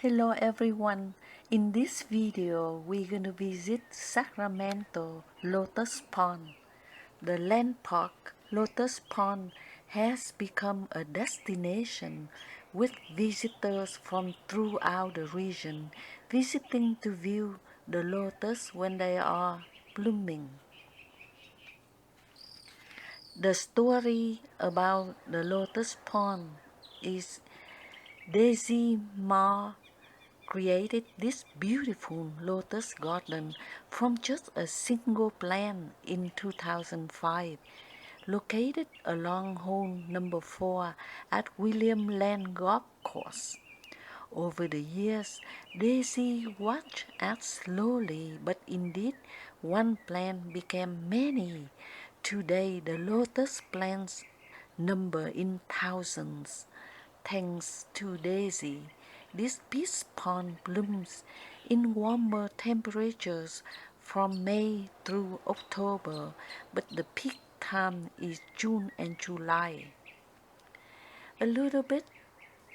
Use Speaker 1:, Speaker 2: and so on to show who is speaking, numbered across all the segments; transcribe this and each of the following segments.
Speaker 1: Hello everyone. In this video, we're going to visit Sacramento Lotus Pond. The landmark Lotus Pond has become a destination with visitors from throughout the region visiting to view the lotus when they are blooming. The story about the Lotus Pond is Daisy Ma created this beautiful lotus garden from just a single plant in 2005, located along hole number 4 at William Land Golf Course. Over the years, Daisy watched as slowly but indeed one plant became many. Today, the lotus plants number in thousands. Thanks to Daisy, this peace pond blooms in warmer temperatures from May through October, but the peak time is June and July. A little bit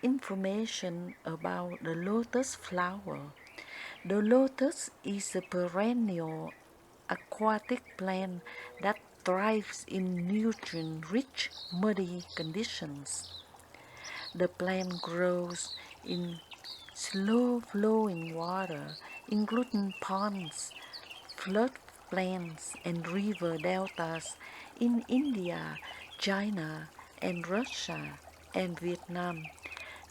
Speaker 1: information about the lotus flower. The lotus is a perennial aquatic plant that thrives in nutrient-rich muddy conditions. The plant grows in slow-flowing water, including ponds, floodplains, and river deltas in India, China, and Russia and Vietnam,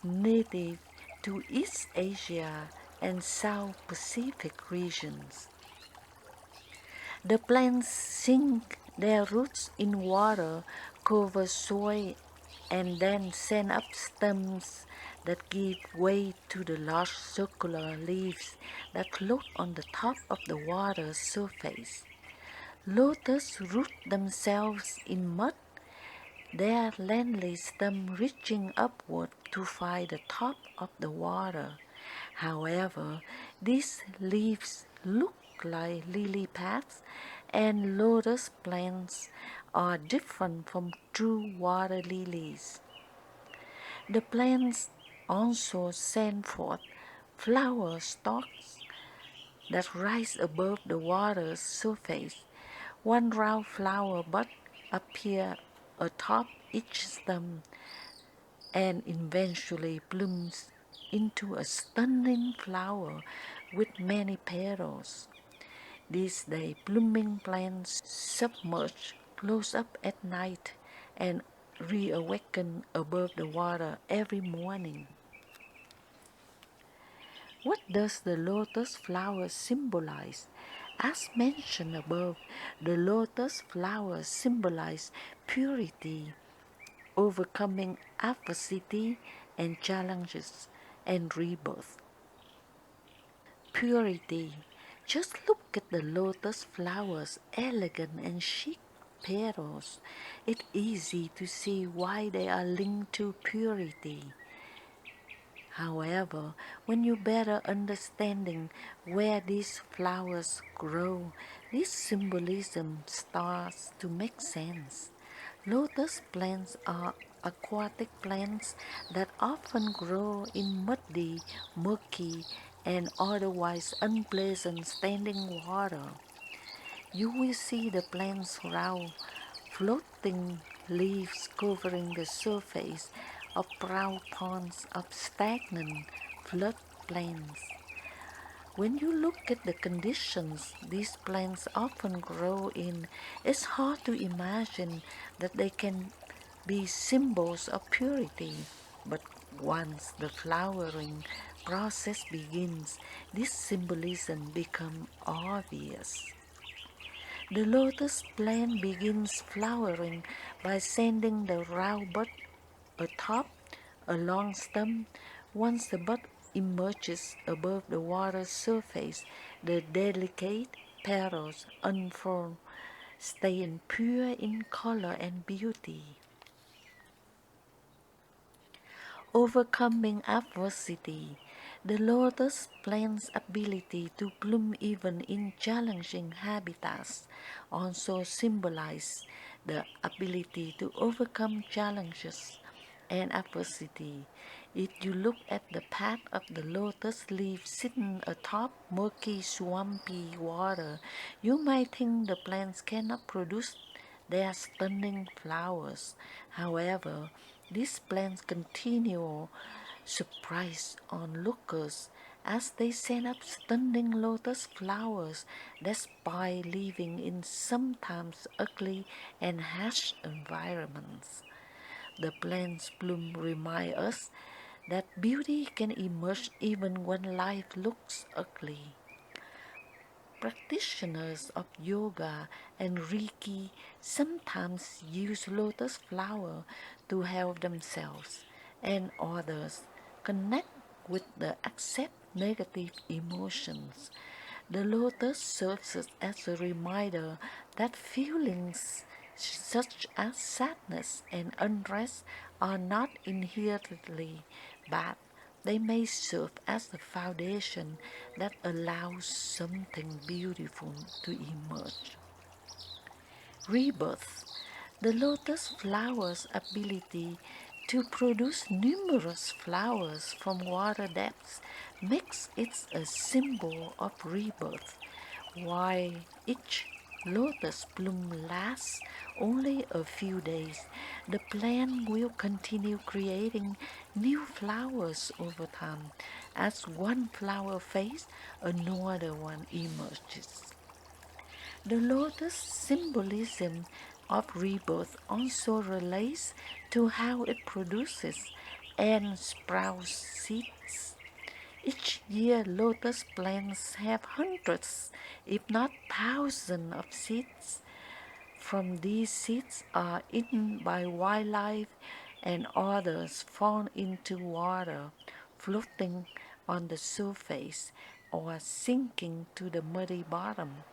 Speaker 1: native to East Asia and South Pacific regions. The plants sink their roots in water, cover soil, and then send up stems that give way to the large circular leaves that float on the top of the water surface. Lotus root themselves in mud, their lengthy stem reaching upward to find the top of the water. However, these leaves look like lily pads, and lotus plants are different from true water lilies. The plants also send forth flower stalks that rise above the water's surface. One round flower bud appears atop each stem and eventually blooms into a stunning flower with many petals. These day blooming plants submerge close up at night and reawaken above the water every morning. What does the lotus flower symbolize? As mentioned above, the lotus flower symbolizes purity, overcoming adversity and challenges, and rebirth. Purity. Just look at the lotus flowers' elegant and chic petals. It's easy to see why they are linked to purity. However, when you better understanding where these flowers grow, this symbolism starts to make sense. Lotus plants are aquatic plants that often grow in muddy, murky, and otherwise unpleasant standing water. You will see the plant's round, floating leaves covering the surface of brown ponds of stagnant floodplains. When you look at the conditions these plants often grow in, it's hard to imagine that they can be symbols of purity. But once the flowering process begins, this symbolism becomes obvious. The lotus plant begins flowering by sending the round bud atop a long stem. Once the bud emerges above the water surface, the delicate petals unfurl, staying pure in color and beauty. Overcoming adversity. The lotus plant's ability to bloom even in challenging habitats also symbolizes the ability to overcome challenges and adversity. If you look at the path of the lotus leaf sitting atop murky, swampy water, you might think the plants cannot produce their stunning flowers. However, these plants continue surprise onlookers as they send up stunning lotus flowers despite living in sometimes ugly and harsh environments. The plant's bloom remind us that beauty can emerge even when life looks ugly. Practitioners of yoga and Reiki sometimes use lotus flower to help themselves and others connect with the accept negative emotions. The lotus serves as a reminder that feelings such as sadness and unrest are not inherently bad. They may serve as a foundation that allows something beautiful to emerge. Rebirth. The lotus flower's ability to produce numerous flowers from water depths makes it a symbol of rebirth. While each lotus bloom lasts only a few days, the plant will continue creating new flowers over time. As one flower fades, another one emerges. The lotus symbolism of rebirth also relates to how it produces and sprouts seeds. Each year, lotus plants have hundreds, if not thousands, of seeds. From these seeds are eaten by wildlife and others fall into water, floating on the surface or sinking to the muddy bottom.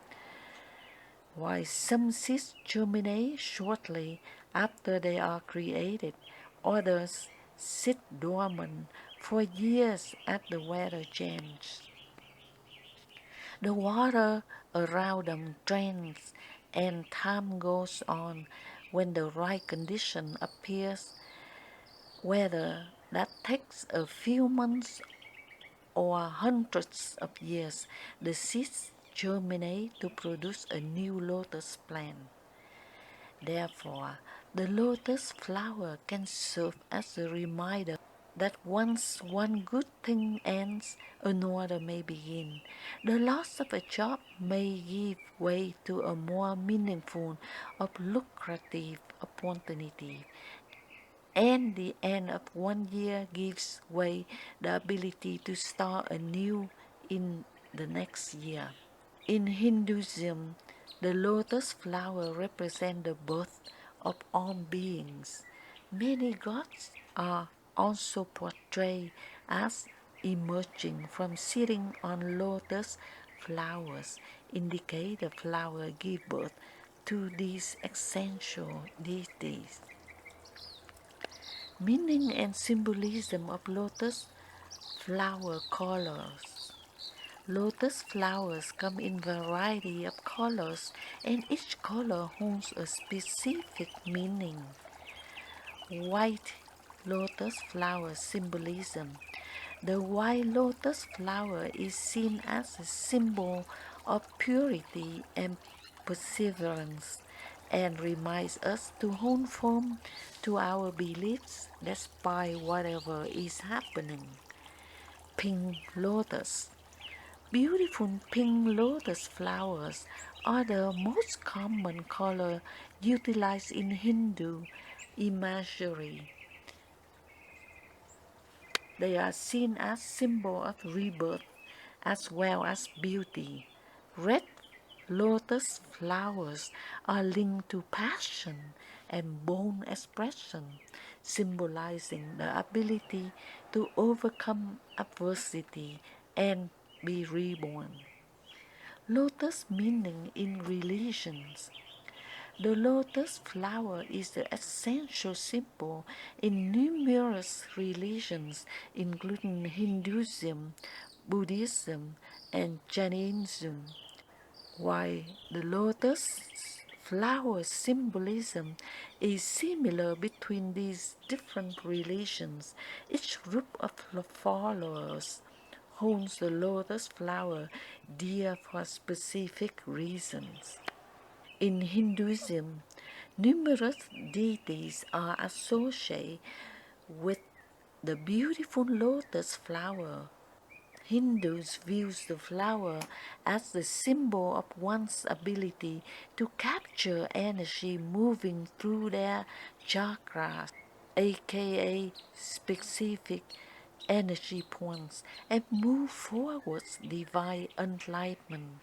Speaker 1: While some seeds germinate shortly after they are created, others sit dormant for years as the weather changes. The water around them drains and time goes on. When the right condition appears, whether that takes a few months or hundreds of years, the seeds germinate to produce a new lotus plant. Therefore, the lotus flower can serve as a reminder that once one good thing ends, another may begin. The loss of a job may give way to a more meaningful or lucrative opportunity, and the end of one year gives way the ability to start anew in the next year. In Hinduism, the lotus flower represents the birth of all beings. Many gods are also portrayed as emerging from sitting on lotus flowers, indicate the flower give birth to these essential deities. Meaning and symbolism of lotus flower colors. Lotus flowers come in variety of colors and each color holds a specific meaning. White lotus flower symbolism. The white lotus flower is seen as a symbol of purity and perseverance and reminds us to hold firm to our beliefs despite whatever is happening. Pink lotus. Beautiful pink lotus flowers are the most common color utilized in Hindu imagery. They are seen as symbol of rebirth as well as beauty. Red lotus flowers are linked to passion and bold expression, symbolizing the ability to overcome adversity and be reborn. Lotus meaning in religions. The lotus flower is the essential symbol in numerous religions, including Hinduism, Buddhism, and Jainism. While the lotus flower symbolism is similar between these different relations. Each group of followers holds the lotus flower dear for specific reasons. In Hinduism, numerous deities are associated with the beautiful lotus flower. Hindus view the flower as the symbol of one's ability to capture energy moving through their chakras, aka specific energy points, and move towards divine enlightenment.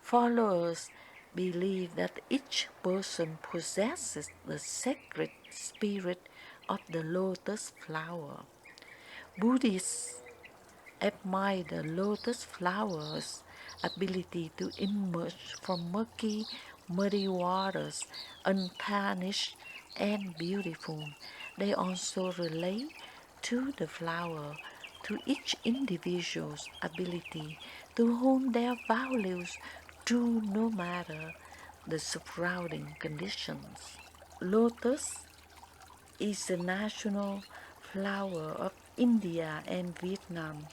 Speaker 1: Followers believe that each person possesses the sacred spirit of the lotus flower. Buddhists admire the lotus flower's ability to emerge from muddy waters untarnished and beautiful. They also relate to the flower to each individual's ability to hold their values true no matter the surrounding conditions. Lotus is the national flower of India and Vietnam.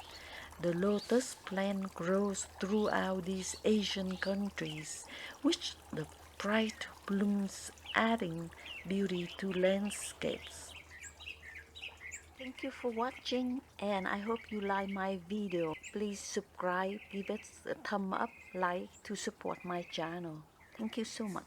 Speaker 1: The lotus plant grows throughout these Asian countries, which the bright blooms adding beauty to landscapes. Thank you for watching, and I hope you like my video. Please subscribe, give it a thumb up, like to support my channel. Thank you so much.